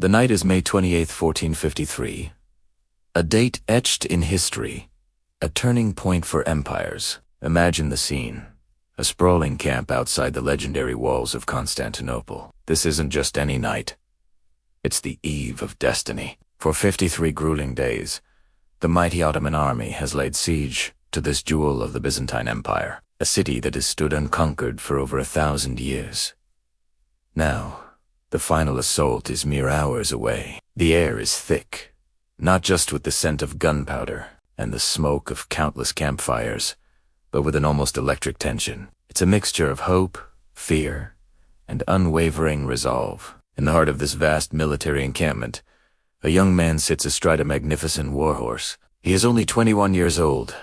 The night is May 28, 1453. A date etched in history. A turning point for empires. Imagine the scene. A sprawling camp outside the legendary walls of Constantinople. This isn't just any night. It's the eve of destiny. For 53 grueling days, the mighty Ottoman army has laid siege to this jewel of the Byzantine Empire, a city that has stood unconquered for over 1,000 years. Now, the final assault is mere hours away. The air is thick, not just with the scent of gunpowder and the smoke of countless campfires, but with an almost electric tension. It's a mixture of hope, fear, and unwavering resolve. In the heart of this vast military encampment, a young man sits astride a magnificent warhorse. He is only 21 years old,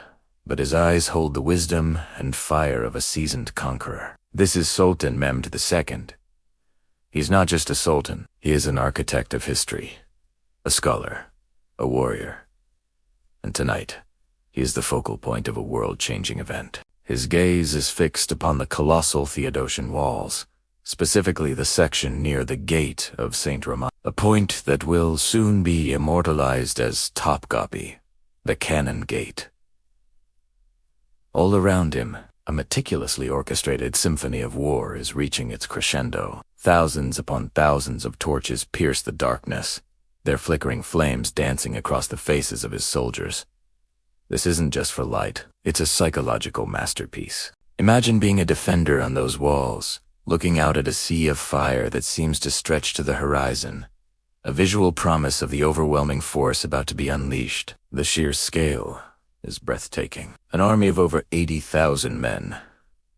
but his eyes hold the wisdom and fire of a seasoned conqueror. This is Sultan Mehmed II. He's not just a sultan, he is an architect of history, a scholar, a warrior. And tonight, he is the focal point of a world-changing event. His gaze is fixed upon the colossal Theodosian walls, specifically the section near the gate of St. Roman, a point that will soon be immortalized as Topkapı, the Cannon Gate. All around him, a meticulously orchestrated symphony of war is reaching its crescendo. Thousands upon thousands of torches pierce the darkness, their flickering flames dancing across the faces of his soldiers. This isn't just for light, it's a psychological masterpiece. Imagine being a defender on those walls, looking out at a sea of fire that seems to stretch to the horizon, a visual promise of the overwhelming force about to be unleashed. The sheer scale is breathtaking. An army of over 80,000 men,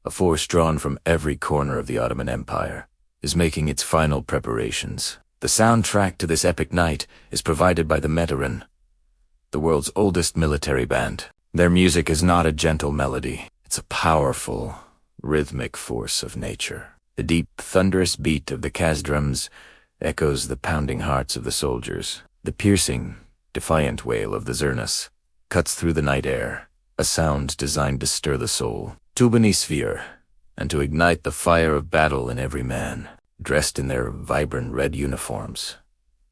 a force drawn from every corner of the Ottoman Empire, is making its final preparations. The soundtrack to this epic night is provided by the Meteran, the world's oldest military band. Their music is not a gentle melody, it's a powerful, rhythmic force of nature. The deep, thunderous beat of the Kaz drums echoes the pounding hearts of the soldiers. The piercing, defiant wail of the zurnas cuts through the night air, a sound designed to stir the soul, to sphere, and to ignite the fire of battle in every man. Dressed in their vibrant red uniforms,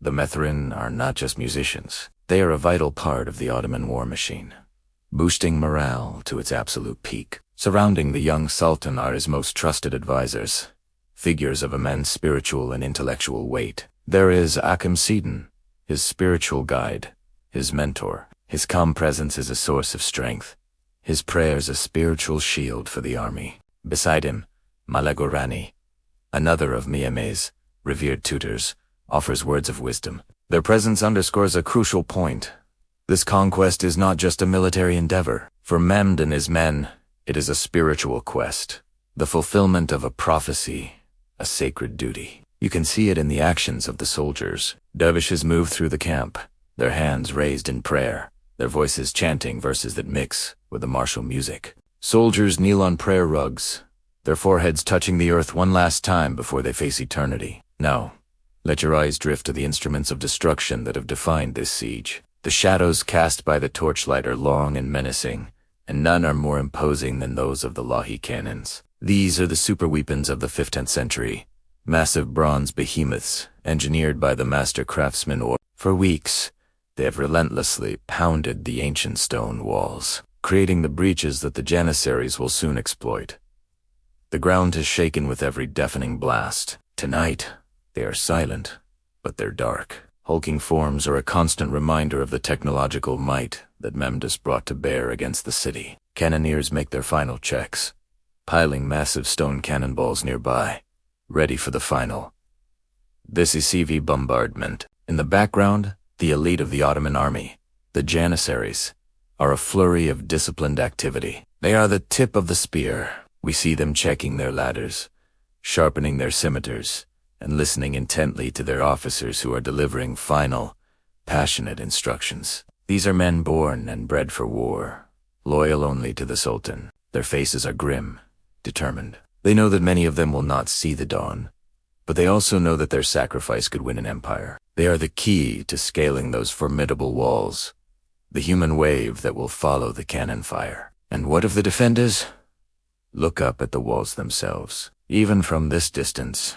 the Metheran are not just musicians, they are a vital part of the Ottoman war machine, boosting morale to its absolute peak. Surrounding the young Sultan are his most trusted advisors, figures of immense spiritual and intellectual weight. There is Akim Sidon, his spiritual guide, his mentor. His calm presence is a source of strength, his prayers a spiritual shield for the army. Beside him, Malagorani, another of Miame's revered tutors, offers words of wisdom. Their presence underscores a crucial point. This conquest is not just a military endeavor. For Mehmed and his men, it is a spiritual quest, the fulfillment of a prophecy, a sacred duty. You can see it in the actions of the soldiers. Dervishes move through the camp, their hands raised in prayer, their voices chanting verses that mix with the martial music. Soldiers kneel on prayer rugs, their foreheads touching the earth one last time before they face eternity. Now, let your eyes drift to the instruments of destruction that have defined this siege. The shadows cast by the torchlight are long and menacing, and none are more imposing than those of the Lahi cannons. These are the superweapons of the 15th century, massive bronze behemoths engineered by the master craftsmen. For weeks, they have relentlessly pounded the ancient stone walls, creating the breaches that the Janissaries will soon exploit. The ground is shaken with every deafening blast. Tonight, they are silent, but they're dark. Hulking forms are a constant reminder of the technological might that Mehmed brought to bear against the city. Cannoneers make their final checks, piling massive stone cannonballs nearby, ready for the final decisive bombardment. In the background, the elite of the Ottoman army, the Janissaries, are a flurry of disciplined activity. They are the tip of the spear. We see them checking their ladders, sharpening their scimitars, and listening intently to their officers who are delivering final, passionate instructions. These are men born and bred for war, loyal only to the Sultan. Their faces are grim, determined. They know that many of them will not see the dawn, but they also know that their sacrifice could win an empire. They are the key to scaling those formidable walls, the human wave that will follow the cannon fire. And what of the defenders? Look up at the walls themselves. Even from this distance,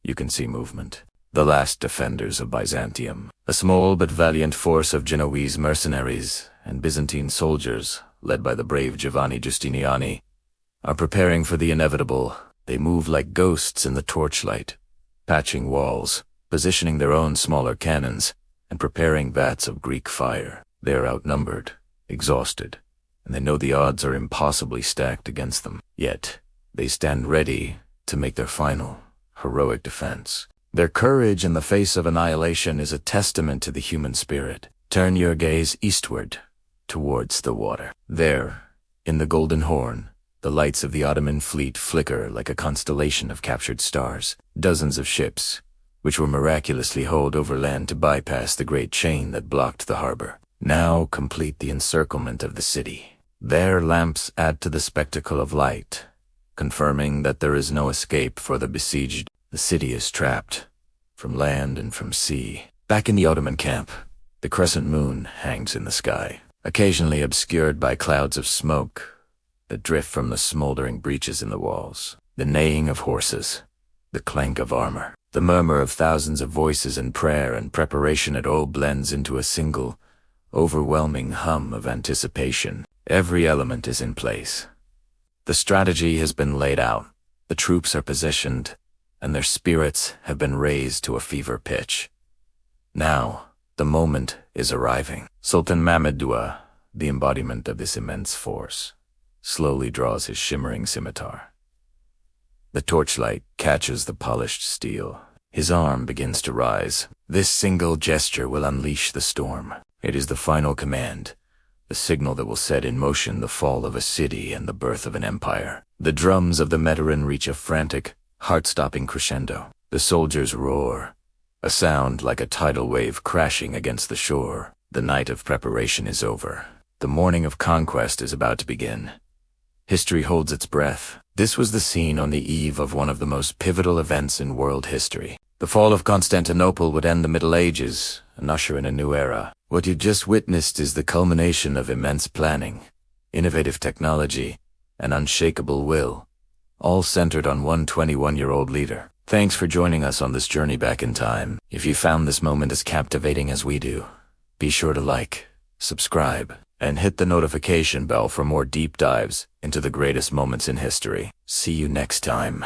you can see movement. the last defenders of Byzantium. A small but valiant force of Genoese mercenaries and Byzantine soldiers, led by the brave Giovanni Giustiniani, are preparing for the inevitable. They move like ghosts in the torchlight, patching walls, positioning their own smaller cannons, and preparing vats of Greek fire. They are outnumbered, exhausted, and they know the odds are impossibly stacked against them. Yet, they stand ready to make their final, heroic defense. Their courage in the face of annihilation is a testament to the human spirit. Turn your gaze eastward, towards the water. There, in the Golden Horn, the lights of the Ottoman fleet flicker like a constellation of captured stars. Dozens of ships, which were miraculously hauled overland to bypass the great chain that blocked the harbor, now complete the encirclement of the city. Their lamps add to the spectacle of light, confirming that there is no escape for the besieged. The city is trapped, from land and from sea. Back in the Ottoman camp, the crescent moon hangs in the sky, occasionally obscured by clouds of smoke that drift from the smoldering breaches in the walls. The neighing of horses, the clank of armor, the murmur of thousands of voices in prayer and preparation, it all blends into a single, overwhelming hum of anticipation. Every element is in place. The strategy has been laid out, the troops are positioned, and their spirits have been raised to a fever pitch. Now, the moment is arriving. Sultan Mehmed II, the embodiment of this immense force, slowly draws his shimmering scimitar. The torchlight catches the polished steel. His arm begins to rise. This single gesture will unleash the storm. It is the final command, the signal that will set in motion the fall of a city and the birth of an empire. The drums of the Mediterranean reach a frantic, heart-stopping crescendo. The soldiers roar, a sound like a tidal wave crashing against the shore. The night of preparation is over. The morning of conquest is about to begin. History holds its breath. This was the scene on the eve of one of the most pivotal events in world history. The fall of Constantinople would end the Middle Ages and usher in a new era. What you just witnessed is the culmination of immense planning, innovative technology, and unshakable will, all centered on one 21-year-old leader. Thanks for joining us on this journey back in time. If you found this moment as captivating as we do, be sure to like, subscribe, and hit the notification bell for more deep dives into the greatest moments in history. See you next time.